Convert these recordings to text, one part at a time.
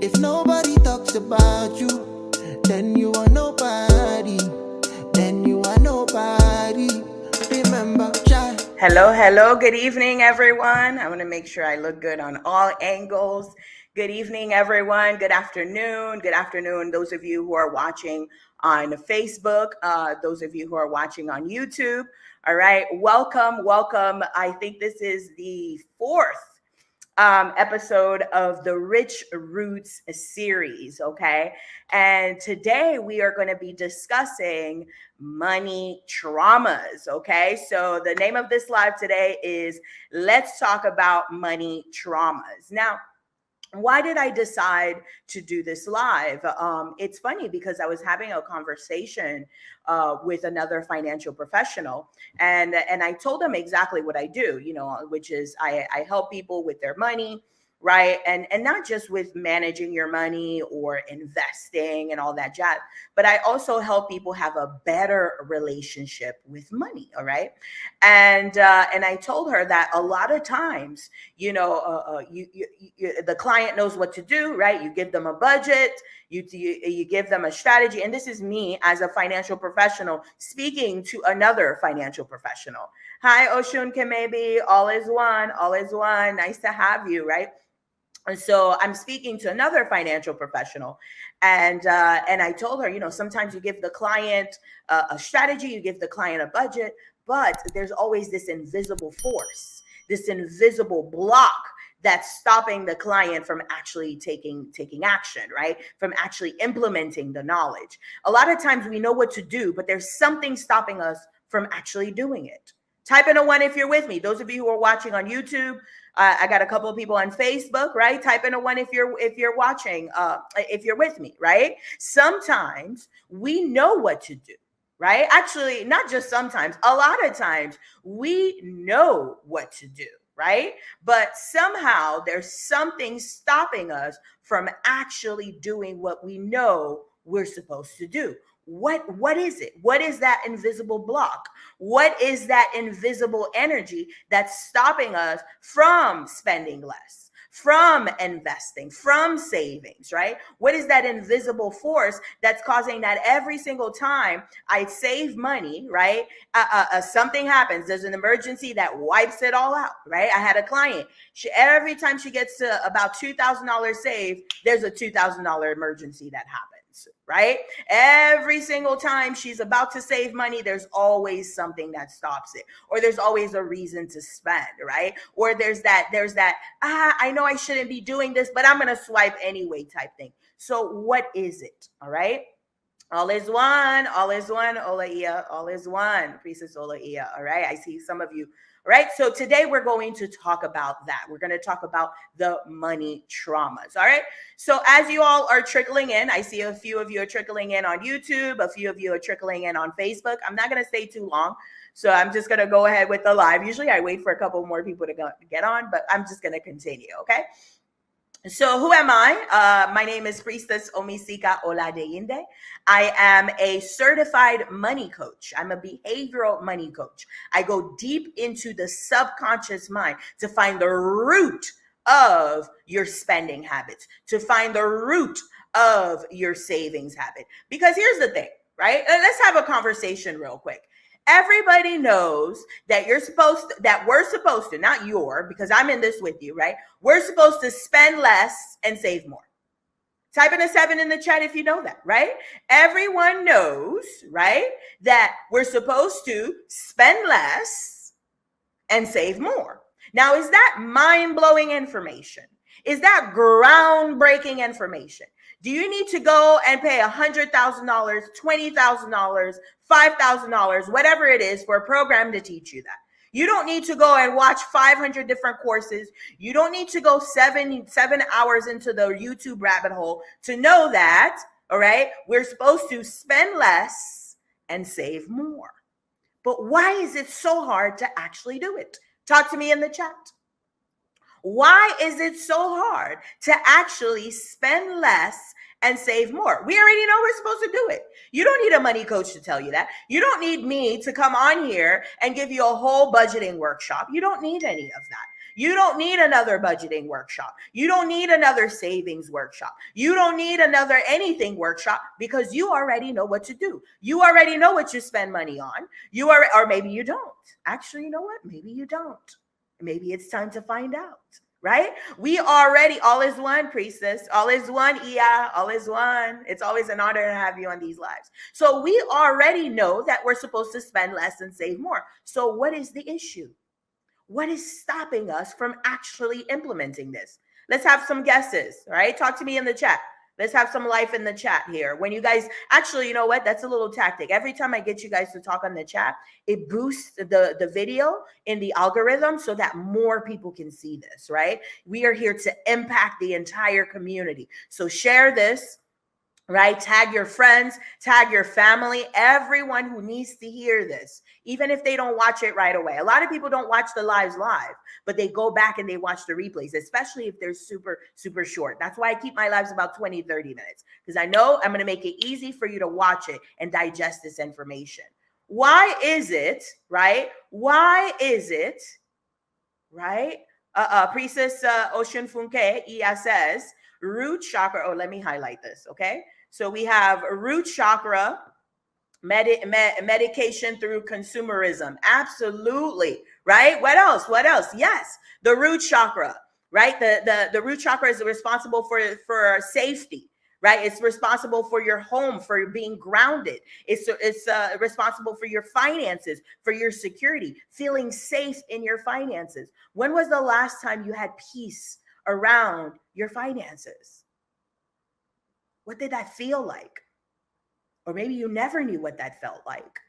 If nobody talks about you, then you are nobody. Then you are nobody. Remember, child. Hello. Good evening, everyone. I want to make sure I look good on all angles. Good evening, everyone. Good afternoon. Good afternoon, those of you who are watching on Facebook, those of you who are watching on YouTube. All right. Welcome. I think this is the fourth episode of the Rich Roots series. Okay. And today we are going to be discussing money traumas. Okay. So the name of this live today is Let's Talk About Money Traumas. Now, why did I decide to do this live? It's funny because I was having a conversation with another financial professional, and I told them exactly what I do, which is I help people with their money, right? And not just with managing your money or investing and all that jazz, but I also help people have a better relationship with money. All right, and I told her that a lot of times, the client knows what to do, right? You give them a budget, you give them a strategy, and this is me as a financial professional speaking to another financial professional. Hi, Oshun Kemebi, all is one. Nice to have you, right? And so I'm speaking to another financial professional, and I told her, sometimes you give the client a strategy, you give the client a budget, but there's always this invisible force, this invisible block that's stopping the client from actually taking action, right? From actually implementing the knowledge. A lot of times we know what to do, but there's something stopping us from actually doing it. Type in a one if you're with me. Those of you who are watching on YouTube, I got a couple of people on Facebook, right? Type in a one if you're watching, if you're with me, right? Sometimes we know what to do, right? Actually, not just sometimes, a lot of times we know what to do, right? But somehow there's something stopping us from actually doing what we know we're supposed to do. What is it? What is that invisible block? What is that invisible energy that's stopping us from spending less, from investing, from savings, right? What is that invisible force that's causing that every single time I save money, right? Something happens. There's an emergency that wipes it all out, right? I had a client. Every time she gets to about $2,000 saved, there's a $2,000 emergency that happens. Right? Every single time she's about to save money, there's always something that stops it, or there's always a reason to spend, right? Or there's that, I know I shouldn't be doing this, but I'm going to swipe anyway type thing. So what is it? All right. All is one, Olaia, all is one, Priestess Olaia. All right. I see some of you. All right. So today we're going to talk about that. We're going to talk about the money traumas. All right. So as you all are trickling in, I see a few of you are trickling in on YouTube. A few of you are trickling in on Facebook. I'm not going to stay too long. So I'm just going to go ahead with the live. Usually I wait for a couple more people to get on, but I'm just going to continue. Okay. So who am I? My name is Priestess Omisika Oladeinde. I am a certified money coach. I'm a behavioral money coach. I go deep into the subconscious mind to find the root of your spending habits, to find the root of your savings habit. Because here's the thing, right? Let's have a conversation real quick. Everybody knows that we're supposed to, not because I'm in this with you, right? We're supposed to spend less and save more. Type in a 7 in the chat if you know that, right? Everyone knows, right, that we're supposed to spend less and save more. Now, is that mind-blowing information? Is that groundbreaking information? Do you need to go and pay $100,000, $20,000, $5,000, whatever it is, for a program to teach you that? You don't need to go and watch 500 different courses. You don't need to go seven hours into the YouTube rabbit hole to know that, all right, we're supposed to spend less and save more. But why is it so hard to actually do it? Talk to me in the chat. Why is it so hard to actually spend less and save more? We already know we're supposed to do it. You don't need a money coach to tell you that. You don't need me to come on here and give you a whole budgeting workshop. You don't need any of that. You don't need another budgeting workshop. You don't need another savings workshop. You don't need another anything workshop because you already know what to do. You already know what you spend money on. Or maybe you don't. Actually, you know what? Maybe you don't. Maybe it's time to find out. Right? We already, all is one, priestess. All is one, Iya. All is one. It's always an honor to have you on these lives. So we already know that we're supposed to spend less and save more. So what is the issue? What is stopping us from actually implementing this? Let's have some guesses. All right? Talk to me in the chat. Let's have some life in the chat here. When you guys, actually, you know what? That's a little tactic. Every time I get you guys to talk on the chat, it boosts the video in the algorithm so that more people can see this, right? We are here to impact the entire community. So share this, right? Tag your friends, tag your family, everyone who needs to hear this, even if they don't watch it right away. A lot of people don't watch the lives live, but they go back and they watch the replays, especially if they're super, super short. That's why I keep my lives about 20, 30 minutes, because I know I'm going to make it easy for you to watch it and digest this information. Why is it, right? Why is it, right? Priestess Ocean Funke, Iya says, root chakra. Oh, let me highlight this, okay? So we have root chakra, medication through consumerism. Absolutely, right? What else? What else? Yes, the root chakra, right? The root chakra is responsible for safety, right? It's responsible for your home, for being grounded. It's responsible for your finances, for your security, feeling safe in your finances. When was the last time you had peace around your finances? What did that feel like? Or maybe you never knew what that felt like,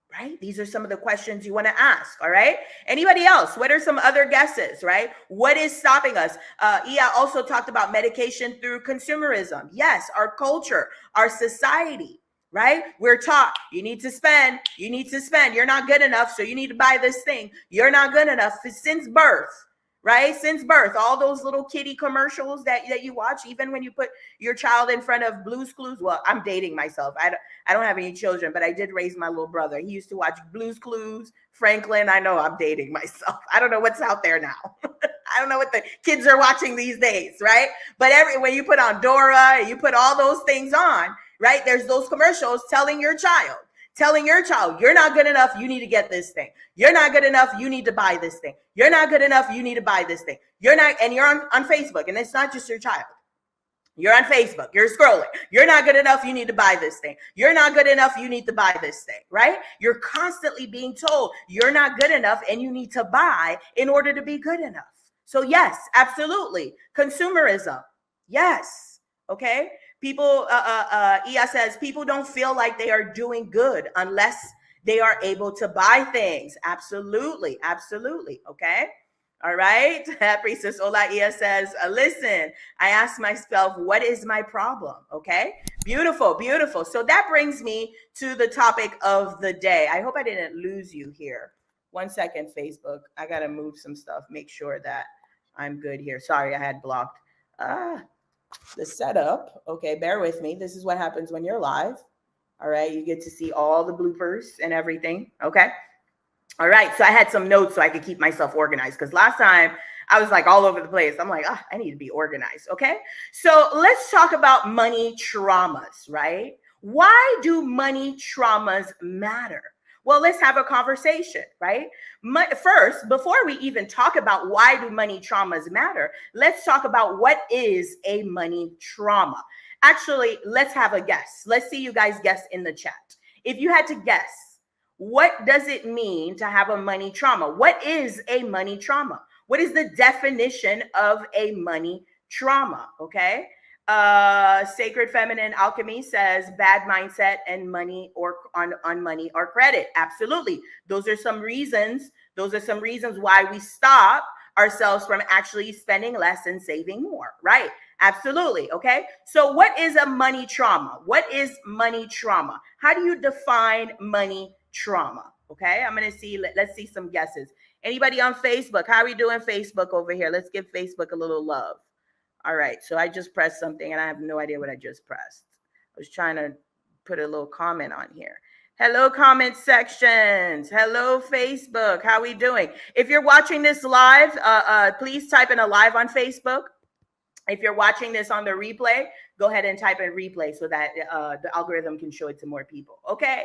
right? These are some of the questions you want to ask, all right? Anybody else? What are some other guesses, right? What is stopping us? Iya also talked about medication through consumerism. Yes, our culture, our society, right? We're taught you need to spend, you need to spend. You're not good enough, so you need to buy this thing. You're not good enough since birth. Right? Since birth, all those little kiddie commercials that you watch, even when you put your child in front of Blue's Clues. Well, I'm dating myself. I don't have any children, but I did raise my little brother. He used to watch Blue's Clues, Franklin. I know I'm dating myself. I don't know what's out there now. I don't know what the kids are watching these days, right? But when you put on Dora and you put all those things on, right? There's those commercials telling your child, you're not good enough, you need to get this thing. You're not good enough, you need to buy this thing. You're not good enough, you need to buy this thing. You're on Facebook, and it's not just your child. You're on Facebook, you're scrolling. You're not good enough, you need to buy this thing. You're not good enough, you need to buy this thing, right? You're constantly being told you're not good enough and you need to buy in order to be good enough. So yes, absolutely. Consumerism. Yes. Okay. People, Iya says, people don't feel like they are doing good unless they are able to buy things. Absolutely. Absolutely. Okay. All right. Priestess Ola Iya says, listen, I ask myself, what is my problem? Okay. Beautiful. Beautiful. So that brings me to the topic of the day. I hope I didn't lose you here. 1 second, Facebook. I got to move some stuff. Make sure that I'm good here. Sorry, I had blocked the setup. Okay, bear with me. This is what happens when you're live. All right, you get to see all the bloopers and everything. Okay. All right, so I had some notes so I could keep myself organized, because last time I was like all over the place. I'm like, I need to be organized. Okay, so let's talk about money traumas, right? Why do money traumas matter? Well, let's have a conversation, right? First, before we even talk about why do money traumas matter, let's talk about what is a money trauma. Actually, let's have a guess. Let's see you guys guess in the chat. If you had to guess, what does it mean to have a money trauma? What is a money trauma? What is the definition of a money trauma? Okay. Sacred Feminine Alchemy says bad mindset and money or on money or credit. Absolutely. Those are some reasons. Those are some reasons why we stop ourselves from actually spending less and saving more. Right. Absolutely. Okay. So what is a money trauma? What is money trauma? How do you define money trauma? Okay. I'm going to see. Let's see some guesses. Anybody on Facebook? How are we doing Facebook over here? Let's give Facebook a little love. All right, so I just pressed something and I have no idea what I just pressed. I was trying to put a little comment on here. Hello, comment sections. Hello, Facebook. How we doing? If you're watching this live, please type in a live on Facebook. If you're watching this on the replay, go ahead and type in replay so that the algorithm can show it to more people. Okay.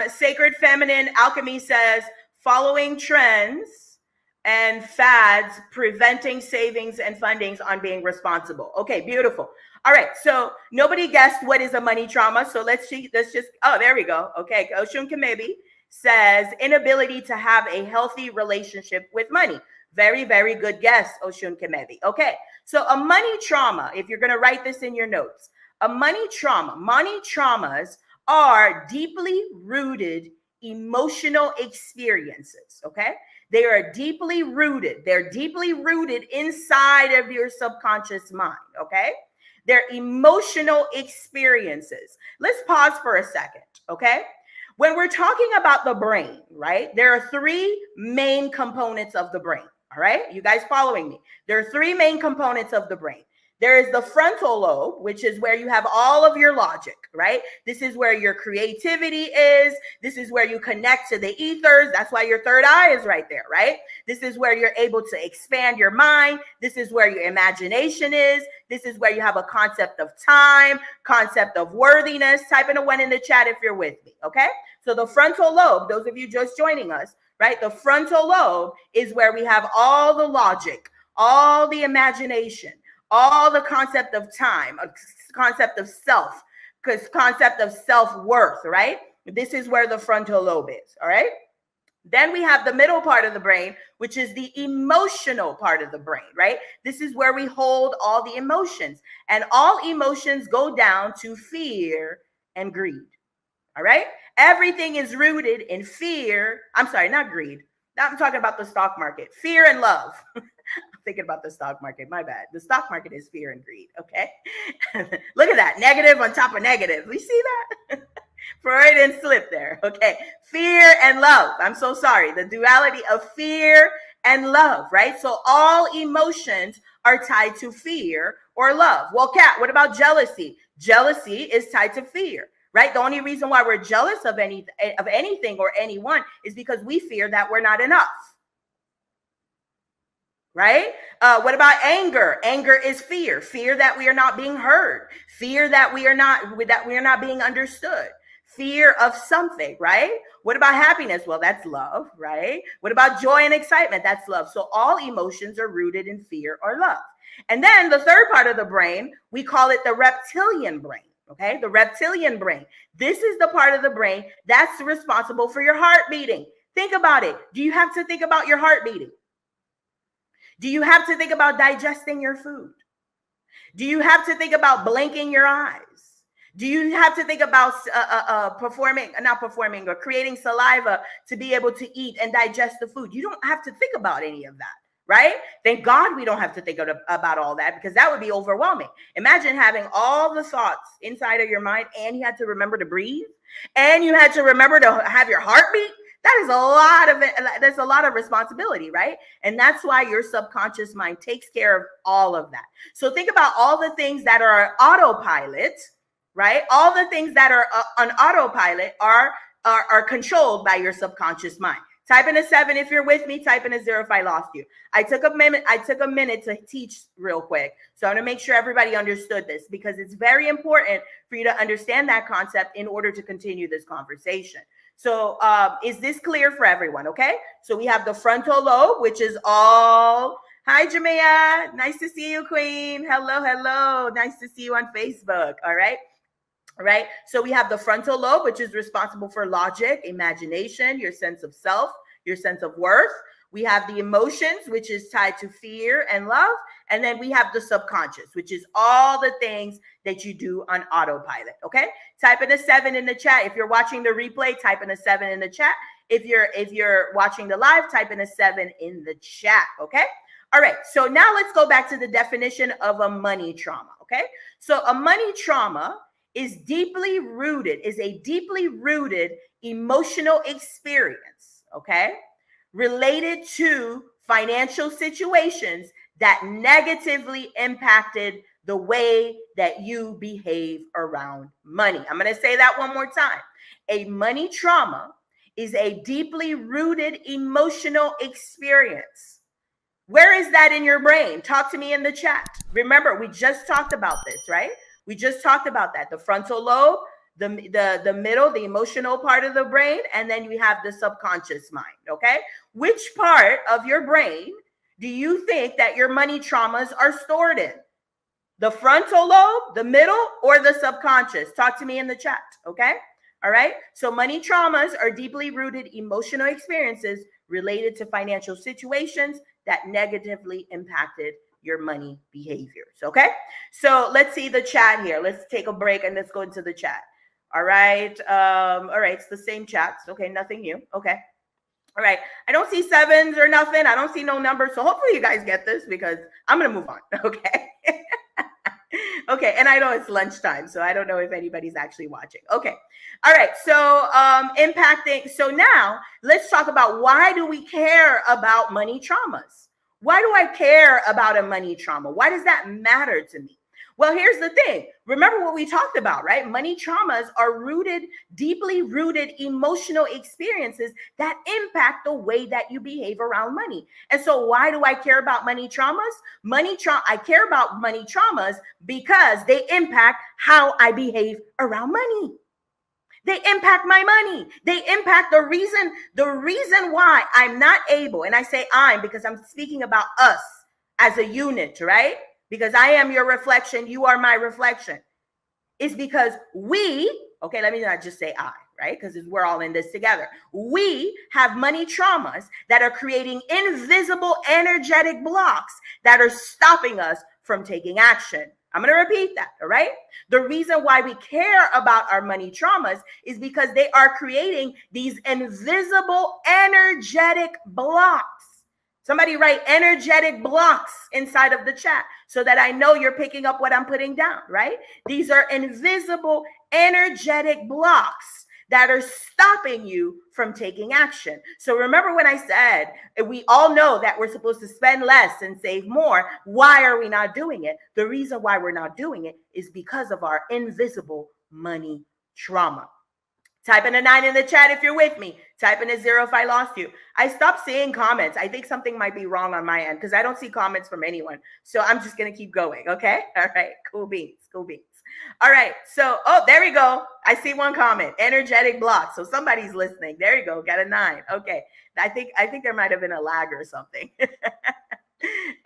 Sacred Feminine Alchemy says, following trends and fads, preventing savings and fundings on being responsible. Okay, beautiful. All right, so nobody guessed what is a money trauma. So let's just, oh, there we go. Okay, Oshun Kamebi says, inability to have a healthy relationship with money. Very, very good guess, Oshun Kamebi. Okay, so a money trauma, if you're going to write this in your notes, a money traumas are deeply rooted emotional experiences, okay? They are deeply rooted. They're deeply rooted inside of your subconscious mind, okay? They're emotional experiences. Let's pause for a second, okay? When we're talking about the brain, right, there are three main components of the brain, all right? You guys following me? There are three main components of the brain. There is the frontal lobe, which is where you have all of your logic, right? This is where your creativity is. This is where you connect to the ethers. That's why your third eye is right there, right? This is where you're able to expand your mind. This is where your imagination is. This is where you have a concept of time, concept of worthiness. Type in a 1 in the chat if you're with me, okay? So the frontal lobe, those of you just joining us, right? The frontal lobe is where we have all the logic, all the imagination, all the concept of time, a concept of self, because concept of self-worth, right? This is where the frontal lobe is, all right? Then we have the middle part of the brain, which is the emotional part of the brain, right? This is where we hold all the emotions, and all emotions go down to fear and greed, all right? Everything is rooted in fear. I'm sorry, not greed. I'm talking about the stock market, fear and love. Thinking about the stock market. My bad. The stock market is fear and greed. Okay. Look at that. Negative on top of negative. We see that? Freudian slip there. Okay. Fear and love. I'm so sorry. The duality of fear and love, right? So all emotions are tied to fear or love. Well, Kat, what about jealousy? Jealousy is tied to fear, right? The only reason why we're jealous of anything or anyone is because we fear that we're not enough. Right? What about anger? Anger is fear. Fear that we are not being heard. Fear that we are not being understood. Fear of something, right? What about happiness? Well, that's love, right? What about joy and excitement? That's love. So all emotions are rooted in fear or love. And then the third part of the brain, we call it the reptilian brain. Okay, the reptilian brain. This is the part of the brain that's responsible for your heart beating. Think about it. Do you have to think about your heart beating? Do you have to think about digesting your food? Do you have to think about blinking your eyes? Do you have to think about creating saliva to be able to eat and digest the food? You don't have to think about any of that, right? Thank God we don't have to think about all that, because that would be overwhelming. Imagine having all the thoughts inside of your mind, and you had to remember to breathe, and you had to remember to have your heartbeat. That is there's a lot of responsibility, right? And that's why your subconscious mind takes care of all of that. So think about all the things that are autopilot, right? All the things that are on autopilot are controlled by your subconscious mind. Type in a 7 if you're with me. Type in a 0 if I lost you. I took a minute to teach real quick. So I want to make sure everybody understood this, because it's very important for you to understand that concept in order to continue this conversation. So is this clear for everyone? Okay. So we have the frontal lobe, which is all. Hi, Jamia. Nice to see you, Queen. Hello, hello. Nice to see you on Facebook. All right. All right. So we have the frontal lobe, which is responsible for logic, imagination, your sense of self, your sense of worth. We have the emotions, which is tied to fear and love. And then we have the subconscious, which is all the things that you do on autopilot. Okay. Type in a 7 in the chat. If you're watching the replay, type in a 7 in the chat. If you're watching the live, type in a 7 in the chat. Okay. All right. So now let's go back to the definition of a money trauma. Okay. So a money trauma is a deeply rooted emotional experience. Okay. Related to financial situations that negatively impacted the way that you behave around money. I'm going to say that one more time. A money trauma is a deeply rooted emotional experience. Where is that in your brain? Talk to me in the chat. Remember, we just talked about this, right? We just talked about that. The frontal lobe, the middle, the emotional part of the brain, and then you have the subconscious mind, okay? Which part of your brain do you think that your money traumas are stored in? The frontal lobe, the middle, or the subconscious? Talk to me in the chat, okay? All right. So money traumas are deeply rooted emotional experiences related to financial situations that negatively impacted your money behaviors. Okay. So let's see the chat here. Let's take a break and let's go into the chat. All right. All right. It's the same chats. Okay. Nothing new. Okay. All right. I don't see sevens or nothing. I don't see no numbers. So hopefully you guys get this because I'm going to move on. Okay. Okay, and I know it's lunchtime, so I don't know if anybody's actually watching. Okay, all right, so impacting. So now let's talk about why do we care about money traumas? Why do I care about a money trauma? Why does that matter to me? Well, here's the thing. Remember what we talked about, right? Money traumas are deeply rooted emotional experiences that impact the way that you behave around money. And so why do I care about money traumas? I care about money traumas because they impact how I behave around money. They impact my money. They impact the reason why I'm not able, and I say I'm because I'm speaking about us as a unit, right? Because I am your reflection, you are my reflection. It's because okay, let me not just say I, right? Because we're all in this together. We have money traumas that are creating invisible energetic blocks that are stopping us from taking action. I'm going to repeat that, all right? The reason why we care about our money traumas is because they are creating these invisible energetic blocks. Somebody write energetic blocks inside of the chat so that I know you're picking up what I'm putting down, right? These are invisible energetic blocks that are stopping you from taking action. So remember when I said we all know that we're supposed to spend less and save more. Why are we not doing it? The reason why we're not doing it is because of our invisible money trauma. Type in a 9 in the chat if you're with me. Type in a 0 if I lost you. I stopped seeing comments. I think something might be wrong on my end because I don't see comments from anyone. So I'm just going to keep going. Okay. All right. Cool beans. Cool beans. All right. So, there we go. I see one comment. Energetic block. So somebody's listening. There you go. Got a 9. Okay. I think there might have been a lag or something.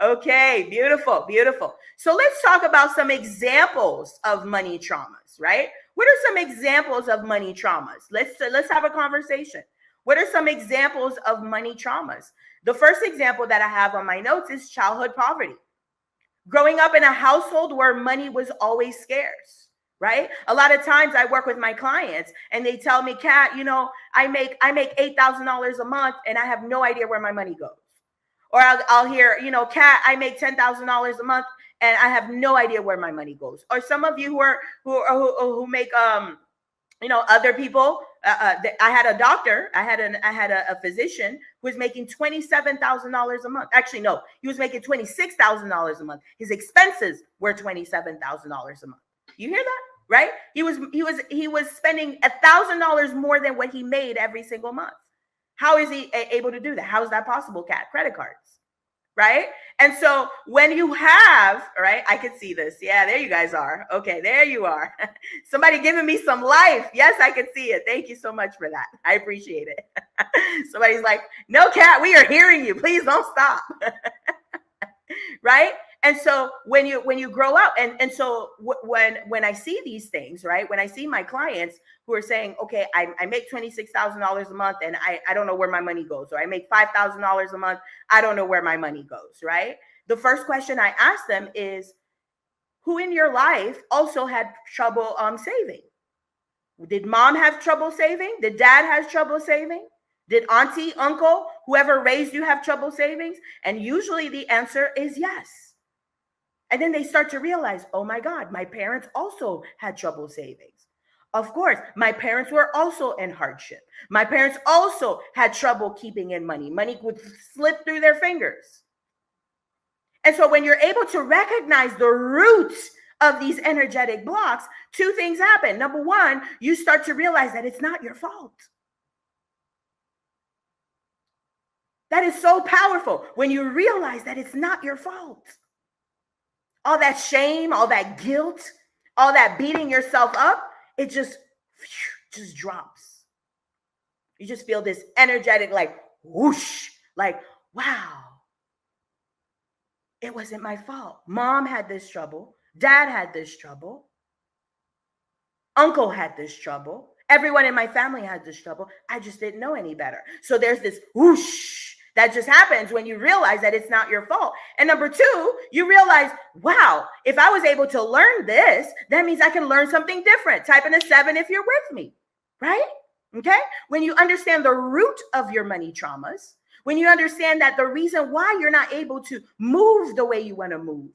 Okay. Beautiful. Beautiful. So let's talk about some examples of money traumas, right? What are some examples of money traumas? Let's have a conversation. What are some examples of money traumas? The first example that I have on my notes is childhood poverty. Growing up in a household where money was always scarce, right? A lot of times I work with my clients and they tell me, Kat, I make $8,000 a month and I have no idea where my money goes. Or I'll hear, Kat, I make $10,000 a month and I have no idea where my money goes. Or some of you who make other people. I had a doctor. I had a physician who was making $27,000 a month. Actually, no, he was making $26,000 a month. His expenses were $27,000 a month. You hear that, right? He was spending $1,000 more than what he made every single month. How is he able to do that? How is that possible, Kat? Credit cards. Right? And so when you have, right, I can see this. Yeah, there you guys are. Okay, there you are. Somebody giving me some life. Yes, I can see it. Thank you so much for that. I appreciate it. Somebody's like, no, Kat, we are hearing you. Please don't stop. Right? And so when you grow up, and so when I see these things, right, when I see my clients who are saying, okay, I make $26,000 a month and I don't know where my money goes, or I make $5,000 a month, I don't know where my money goes, right? The first question I ask them is, who in your life also had trouble saving? Did mom have trouble saving? Did dad have trouble saving? Did auntie, uncle, whoever raised you have trouble savings? And usually the answer is yes. And then they start to realize, oh my God, my parents also had trouble savings. Of course, my parents were also in hardship. My parents also had trouble keeping in money. Money would slip through their fingers. And so when you're able to recognize the root of these energetic blocks, two things happen. Number one, you start to realize that it's not your fault. That is so powerful when you realize that it's not your fault. All that shame, all that guilt, all that beating yourself up, it just drops. You just feel this energetic, like whoosh, like, wow, it wasn't my fault. Mom had this trouble. Dad had this trouble. Uncle had this trouble. Everyone in my family had this trouble. I just didn't know any better. So there's this whoosh that just happens when you realize that it's not your fault. And number two, you realize, wow, if I was able to learn this, that means I can learn something different. Type in a 7 if you're with me, right? Okay. When you understand the root of your money traumas, when you understand that the reason why you're not able to move the way you want to move,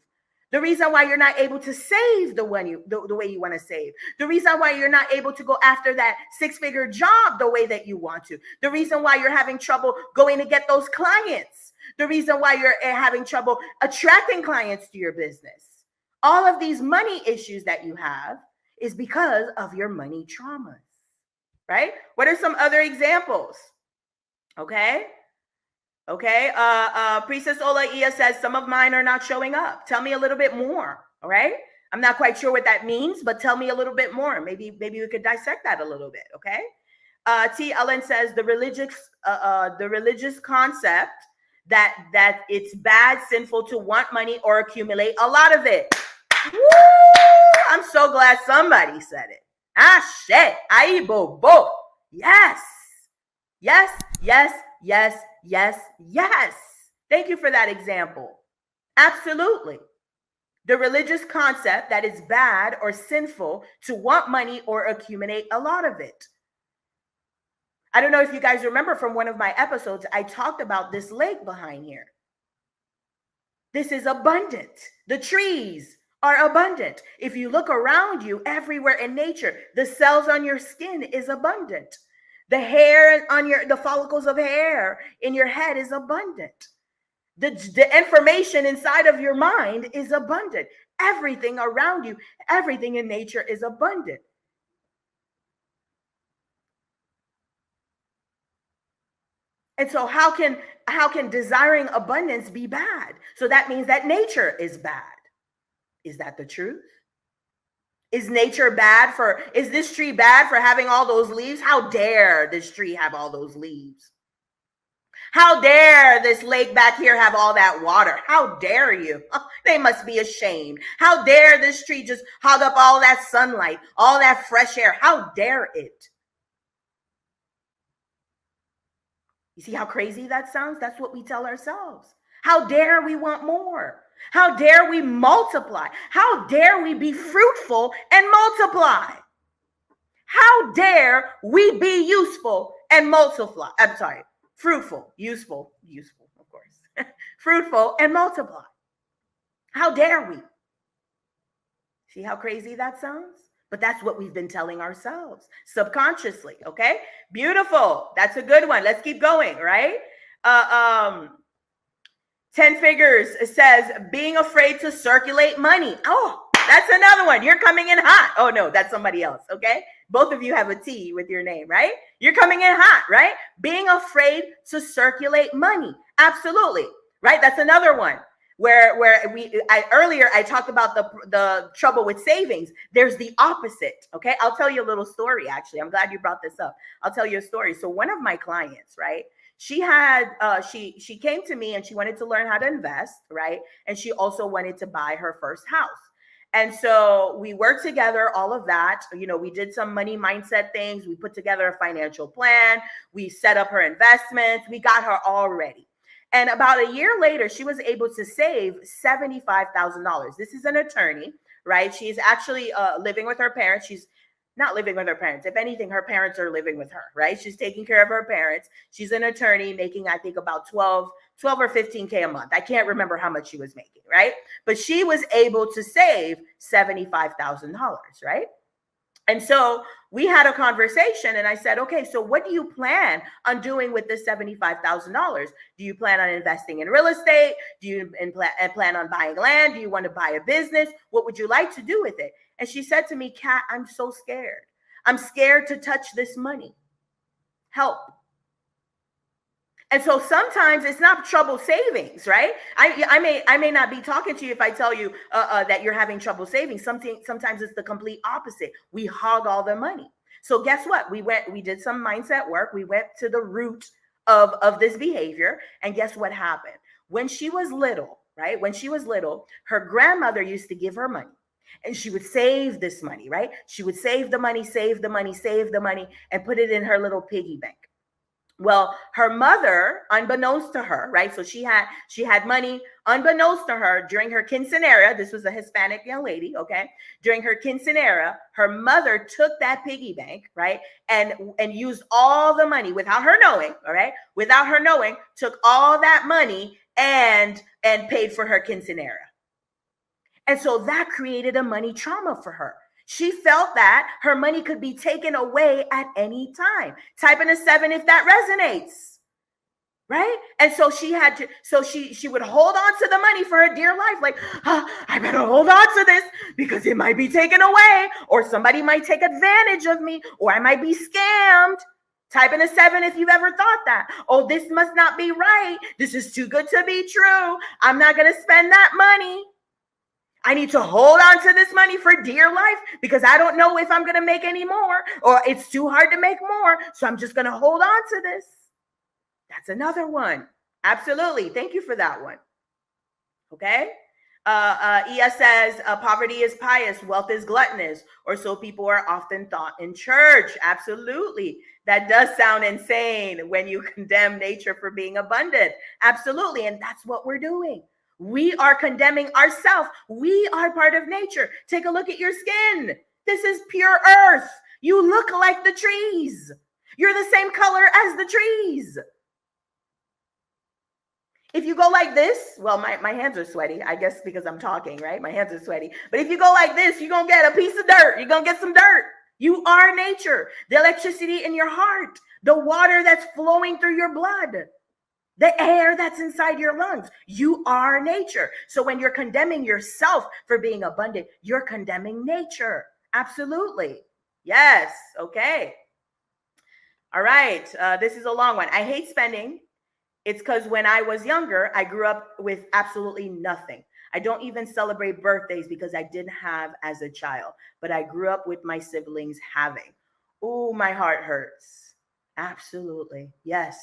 the reason why you're not able to save the way you want to save, the reason why you're not able to go after that 6-figure job the way that you want to, the reason why you're having trouble going to get those clients, the reason why you're having trouble attracting clients to your business. All of these money issues that you have is because of your money traumas, right? What are some other examples? Okay. Priestess Ola Ia says, some of mine are not showing up. Tell me a little bit more. All right. I'm not quite sure what that means, but tell me a little bit more. Maybe we could dissect that a little bit. Okay. T. Ellen says the religious concept that it's bad, sinful to want money or accumulate a lot of it. Woo! I'm so glad somebody said it. Shit. Aibo. Yes. Yes. Yes. Yes. Yes, yes. Thank you for that example. Absolutely. The religious concept that it's bad or sinful to want money or accumulate a lot of it. I don't know if you guys remember from one of my episodes, I talked about this lake behind here. This is abundant. The trees are abundant. If you look around you, everywhere in nature, the cells on your skin is abundant. The hair on the follicles of hair in your head is abundant. The information inside of your mind is abundant. Everything around you, everything in nature is abundant. And so how can desiring abundance be bad? So that means that nature is bad. Is that the truth? Is nature bad is this tree bad for having all those leaves? How dare this tree have all those leaves? How dare this lake back here have all that water? How dare you? They must be ashamed. How dare this tree just hog up all that sunlight, all that fresh air? How dare it? You see how crazy that sounds? That's what we tell ourselves. How dare we want more? How dare we multiply? How dare we be fruitful and multiply? How dare we be useful and multiply? I'm sorry, fruitful, useful, of course. Fruitful and multiply. How dare we? See how crazy that sounds? But that's what we've been telling ourselves subconsciously, okay? Beautiful. That's a good one. Let's keep going, right? 10 Figures says, being afraid to circulate money. Oh, that's another one. You're coming in hot. Oh, no, that's somebody else, okay? Both of you have a T with your name, right? You're coming in hot, right? Being afraid to circulate money. Absolutely, right? That's another one. Where earlier I talked about the trouble with savings. There's the opposite, okay? I'll tell you a little story, actually. I'm glad you brought this up. I'll tell you a story. So one of my clients, right? She had, she came to me and she wanted to learn how to invest, right? And she also wanted to buy her first house. And so we worked together, all of that. You know, we did some money mindset things. We put together a financial plan. We set up her investments. We got her all ready. And about a year later, she was able to save $75,000. This is an attorney, right? She's actually living with her parents. She's not living with her parents. If anything, her parents are living with her, right? She's taking care of her parents. She's an attorney making, I think, about 12 or 15K a month. I can't remember how much she was making, right? But she was able to save $75,000, right? And so we had a conversation and I said, okay, so what do you plan on doing with this $75,000? Do you plan on investing in real estate? Do you plan on buying land? Do you want to buy a business? What would you like to do with it? And she said to me, Kat, I'm so scared. I'm scared to touch this money. Help. And so sometimes it's not trouble savings, right? I may not be talking to you if I tell you that you're having trouble saving. Sometimes it's the complete opposite. We hog all the money. So guess what? We did some mindset work. We went to the root of this behavior. And guess what happened? When she was little, right? When she was little, her grandmother used to give her money. And she would save this money, right? She would save the money, and put it in her little piggy bank. Well, her mother, unbeknownst to her, right? So she had money unbeknownst to her during her quinceanera. This was a Hispanic young lady, okay? During her quinceanera, her mother took that piggy bank, right? And used all the money without her knowing, all right? Without her knowing, took all that money and paid for her quinceanera. And so that created a money trauma for her. She felt that her money could be taken away at any time. Type in a 7 if that resonates, right? And so she had to, so she would hold on to the money for her dear life. Like, I better hold on to this because it might be taken away, or somebody might take advantage of me, or I might be scammed. Type in a 7 if you've ever thought that. Oh, this must not be right. This is too good to be true. I'm not going to spend that money. I need to hold on to this money for dear life because I don't know if I'm going to make any more, or it's too hard to make more. So I'm just going to hold on to this. That's another one. Absolutely. Thank you for that one. Okay. Ia says, poverty is pious, wealth is gluttonous, or so people are often thought in church. Absolutely. That does sound insane when you condemn nature for being abundant. Absolutely. And that's what we're doing. We are condemning ourselves. We are part of nature. Take a look at your skin. This is pure earth. You look like the trees. You're the same color as the trees. If you go like this, well, my hands are sweaty, I guess because I'm talking, right? My hands are sweaty. But if you go like this, you're going to get a piece of dirt. You're going to get some dirt. You are nature. The electricity in your heart, the water that's flowing through your blood, the air that's inside your lungs. You are nature. So when you're condemning yourself for being abundant, you're condemning nature. Absolutely. Yes. Okay. All right. This is a long one. I hate spending. It's because when I was younger, I grew up with absolutely nothing. I don't even celebrate birthdays because I didn't have as a child, but I grew up with my siblings having. Ooh, my heart hurts. Absolutely. Yes.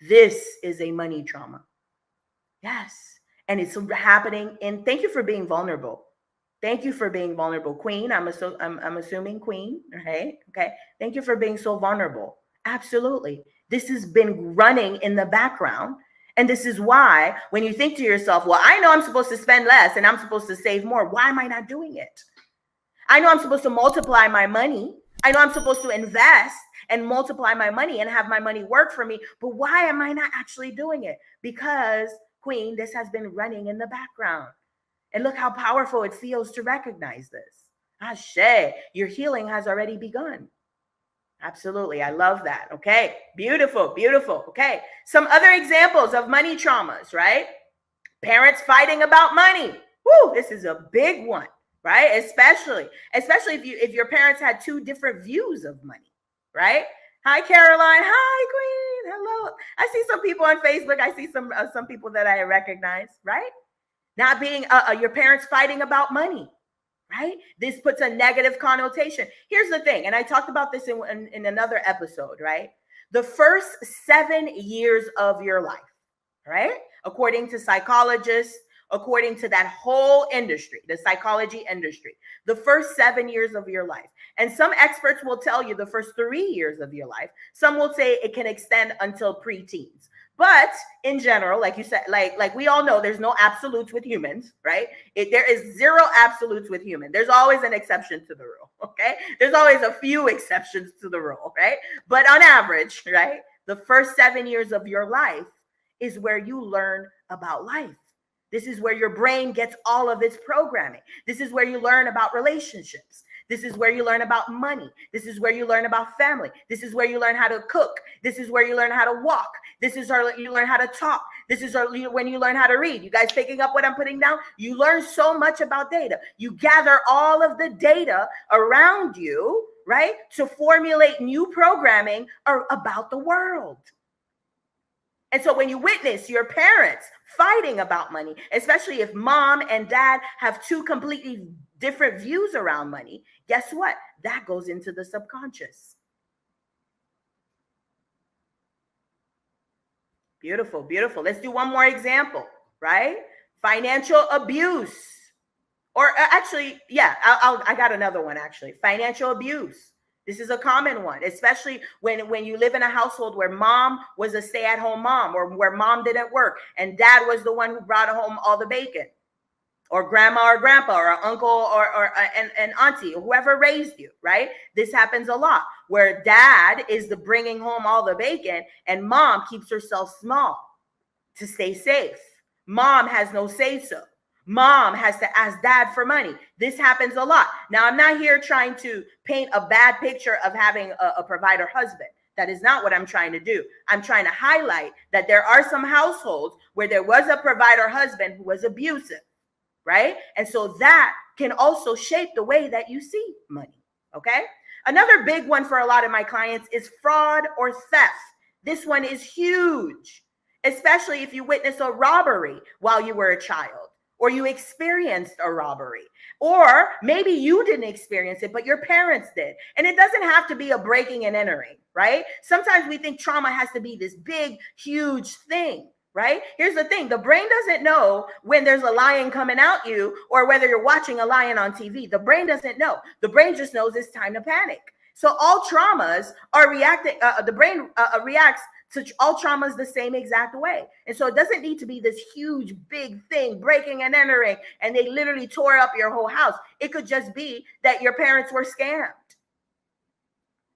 This is a money trauma. Yes. And it's happening in, thank you for being vulnerable. Thank you for being vulnerable, Queen. I'm assuming Queen, right? Okay. Thank you for being so vulnerable. Absolutely. This has been running in the background. And this is why when you think to yourself, well, I know I'm supposed to spend less and I'm supposed to save more. Why am I not doing it? I know I'm supposed to multiply my money. I know I'm supposed to invest and multiply my money and have my money work for me. But why am I not actually doing it? Because, Queen, this has been running in the background. And look how powerful it feels to recognize this. Ashe, your healing has already begun. Absolutely. I love that. Okay. Beautiful. Beautiful. Okay. Some other examples of money traumas, right? Parents fighting about money. Woo, this is a big one, right? Especially if your parents had two different views of money, right? Hi, Caroline. Hi, Queen. Hello. I see some people on Facebook. I see some people that I recognize, right? Not being your parents fighting about money. Right? This puts a negative connotation. Here's the thing, and I talked about this in another episode, right? The first 7 years of your life, right? According to psychologists, according to that whole industry, the psychology industry, the first 7 years of your life. And some experts will tell you the first 3 years of your life. Some will say it can extend until preteens. But in general, like you said, like we all know, there's no absolutes with humans, right? There is zero absolutes with humans. There's always an exception to the rule, okay? There's always a few exceptions to the rule, right? But on average, right, the first 7 years of your life is where you learn about life. This is where your brain gets all of its programming. This is where you learn about relationships. This is where you learn about money. This is where you learn about family. This is where you learn how to cook. This is where you learn how to walk. This is where you learn how to talk. This is when you learn how to read. You guys picking up what I'm putting down? You learn so much about data. You gather all of the data around you, right, to formulate new programming about the world. And so when you witness your parents fighting about money, especially if mom and dad have two completely different views around money, guess what? That goes into the subconscious. Beautiful, beautiful. Let's do one more example, right? Financial abuse. Or actually, yeah, I got another one actually. Financial abuse. This is a common one, especially when you live in a household where mom was a stay-at-home mom, or where mom didn't work and dad was the one who brought home all the bacon, or grandma or grandpa or uncle or and auntie, or whoever raised you, right? This happens a lot where dad is the bringing home all the bacon and mom keeps herself small to stay safe. Mom has no say-so. Mom has to ask dad for money. This happens a lot. Now, I'm not here trying to paint a bad picture of having a provider husband. That is not what I'm trying to do. I'm trying to highlight that there are some households where there was a provider husband who was abusive, right? And so that can also shape the way that you see money, okay? Another big one for a lot of my clients is fraud or theft. This one is huge, especially if you witness a robbery while you were a child, or you experienced a robbery, or maybe you didn't experience it, but your parents did. And it doesn't have to be a breaking and entering, right? Sometimes we think trauma has to be this big, huge thing, right? Here's the thing. The brain doesn't know when there's a lion coming at you or whether you're watching a lion on TV. The brain doesn't know. The brain just knows it's time to panic. So all traumas are reacting. The brain reacts to all traumas the same exact way. And so it doesn't need to be this huge, big thing, breaking and entering, and they literally tore up your whole house. It could just be that your parents were scammed,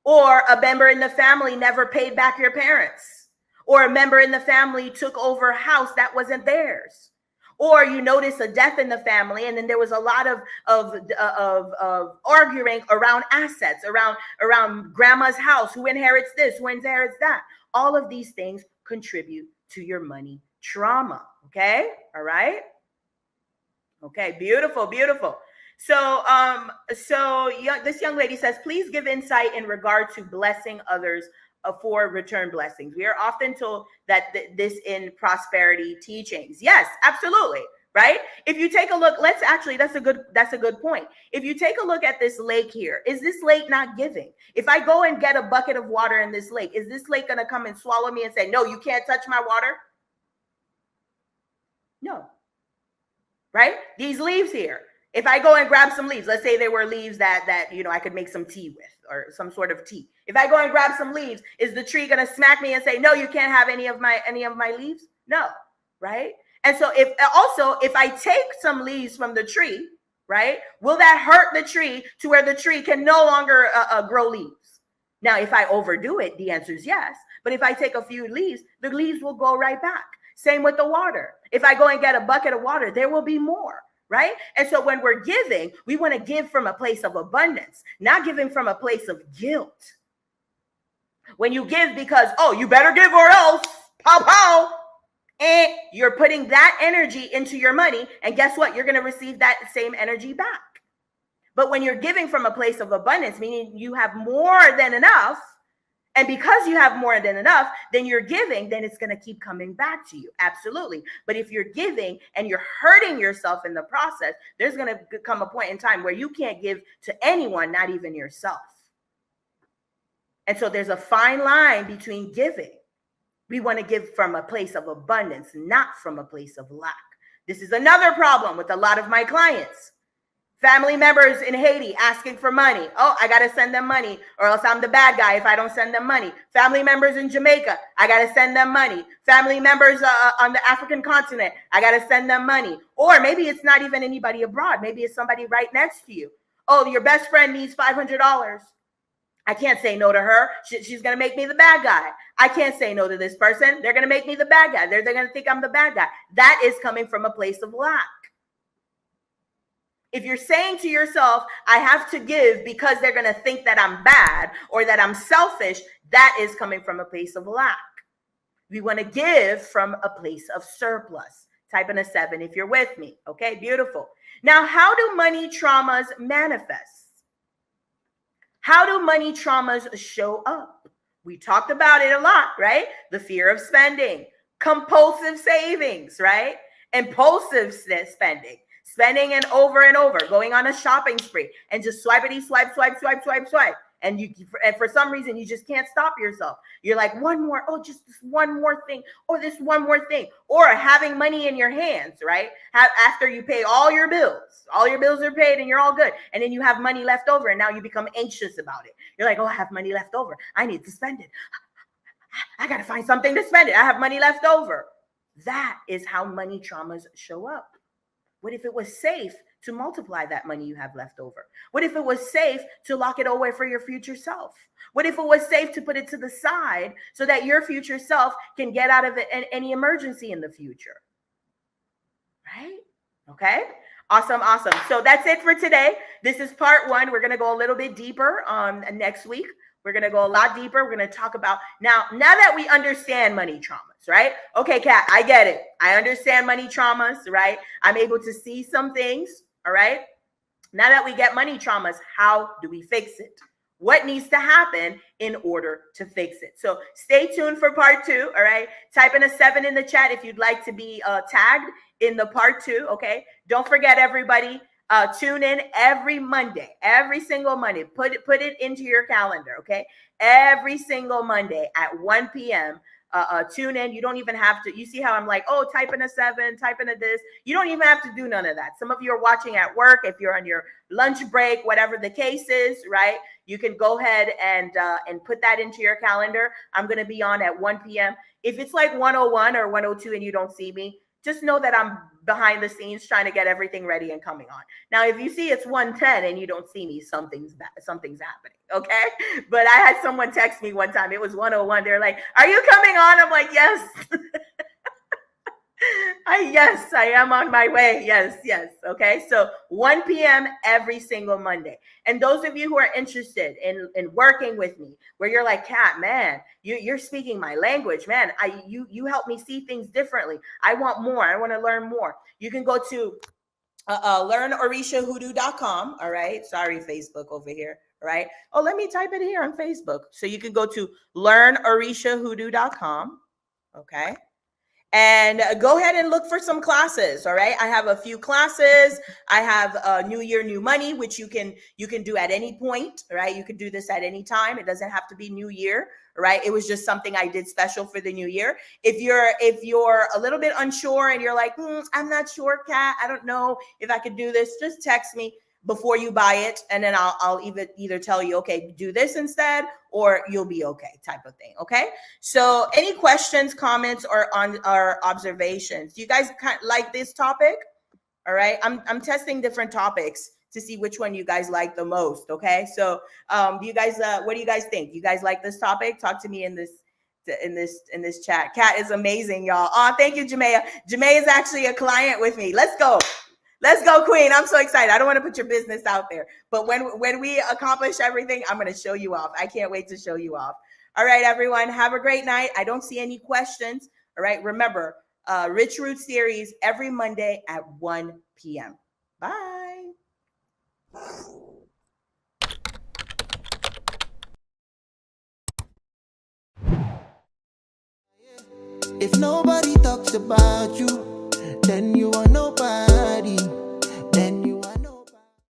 or a member in the family never paid back your parents, or a member in the family took over a house that wasn't theirs, or you notice a death in the family, and then there was a lot of arguing around assets, around grandma's house, who inherits this, who inherits that. All of these things contribute to your money trauma. Okay. All right. Okay. Beautiful. Beautiful. So, this young lady says, please give insight in regard to blessing others for return blessings. We are often told that this in prosperity teachings. Yes, absolutely. Right? If you take a look, that's a good point. If you take a look at this lake here, is this lake not giving? If I go and get a bucket of water in this lake, is this lake going to come and swallow me and say, no, you can't touch my water? No. Right? These leaves here, if I go and grab some leaves, let's say they were leaves that I could make some tea with, or some sort of tea. If I go and grab some leaves, is the tree going to smack me and say, no, you can't have any of my leaves? No. Right? And so if I take some leaves from the tree, right, will that hurt the tree to where the tree can no longer grow leaves? Now, if I overdo it, the answer is yes. But if I take a few leaves, the leaves will go right back. Same with the water. If I go and get a bucket of water, there will be more, right? And so when we're giving, we want to give from a place of abundance, not giving from a place of guilt. When you give because, oh, you better give or else, pow, pow, and you're putting that energy into your money, and guess what? You're going to receive that same energy back. But when you're giving from a place of abundance, meaning you have more than enough, and because you have more than enough, then you're giving, then it's going to keep coming back to you. Absolutely. But if you're giving and you're hurting yourself in the process, there's going to come a point in time where you can't give to anyone, not even yourself. And so there's a fine line between giving. We want to give from a place of abundance, not from a place of lack. This is another problem with a lot of my clients. Family members in Haiti asking for money. Oh, I got to send them money, or else I'm the bad guy if I don't send them money. Family members in Jamaica, I got to send them money. Family members on the African continent, I got to send them money. Or maybe it's not even anybody abroad. Maybe it's somebody right next to you. Oh, your best friend needs $500. I can't say no to her. She's going to make me the bad guy. I can't say no to this person. They're going to make me the bad guy. They're going to think I'm the bad guy. That is coming from a place of lack. If you're saying to yourself, I have to give because they're going to think that I'm bad or that I'm selfish, that is coming from a place of lack. We want to give from a place of surplus. Type in a 7 if you're with me. Okay, beautiful. Now, how do money traumas manifest? How do money traumas show up? We talked about it a lot, right? The fear of spending, compulsive savings, right? Impulsive spending, spending and over, going on a shopping spree and just swipity swipe. And for some reason, you just can't stop yourself. You're like, one more, just this one more thing, or this one more thing, or having money in your hands, right? After you pay all your bills are paid and you're all good. And then you have money left over and now you become anxious about it. You're like, I have money left over. I need to spend it. I got to find something to spend it. I have money left over. That is how money traumas show up. What if it was safe to multiply that money you have left over? What if it was safe to lock it away for your future self? What if it was safe to put it to the side so that your future self can get out of it in any emergency in the future? Right? Okay. Awesome. So that's it for today. This is part 1. We're going to go a little bit deeper next week. We're going to go a lot deeper. We're going to talk about now that we understand money traumas, right? Okay, Kat, I get it. I understand money traumas, right? I'm able to see some things, all right? Now that we get money traumas, how do we fix it? What needs to happen in order to fix it? So stay tuned for part 2, all right? Type in a 7 in the chat if you'd like to be tagged in the part 2, okay? Don't forget, everybody, tune in every Monday, every single Monday. Put it into your calendar, okay? Every single Monday at 1 p.m. Tune in. You don't even have to. You see how I'm like, type in a 7, type in a this. You don't even have to do none of that. Some of you are watching at work. If you're on your lunch break, whatever the case is, right? You can go ahead and put that into your calendar. I'm going to be on at 1 p.m. If it's like 101 or 102 and you don't see me, just know that I'm behind the scenes trying to get everything ready and coming on. Now, if you see it's 110 and you don't see me, something's happening, okay? But I had someone text me one time. It was 101. They're like, are you coming on? I'm like, yes. Yes, I am on my way. Yes. Okay. So 1 p.m. every single Monday. And those of you who are interested in working with me, where you're like, Kat, man, you're speaking my language, man. You help me see things differently. I want more. I want to learn more. You can go to learnorishahoodoo.com. All right. Sorry, Facebook over here. All right. Let me type it here on Facebook. So you can go to learnorishahoodoo.com. Okay. And go ahead and look for some classes. All right. I have a few classes. I have New Year, New Money, which you can do at any point. Right. You can do this at any time. It doesn't have to be New Year. Right. It was just something I did special for the new year. If you're a little bit unsure and you're like, I'm not sure, Kat, I don't know if I could do this, just text me before you buy it. And then I'll either tell you, okay, do this instead, or you'll be okay, type of thing. Okay. So any questions, comments, or observations? Do you guys like this topic? All right. I'm testing different topics to see which one you guys like the most. Okay. So you guys, what do you guys think? You guys like this topic? Talk to me in this chat. Kat is amazing, y'all. Thank you, Jamea. Jamea is actually a client with me. Let's go, Queen. I'm so excited. I don't want to put your business out there, but when we accomplish everything, I'm going to show you off. I can't wait to show you off. All right, everyone, have a great night. I don't see any questions. All right. Remember, Rich Roots series every Monday at 1 p.m. Bye. If nobody talks about you, then you want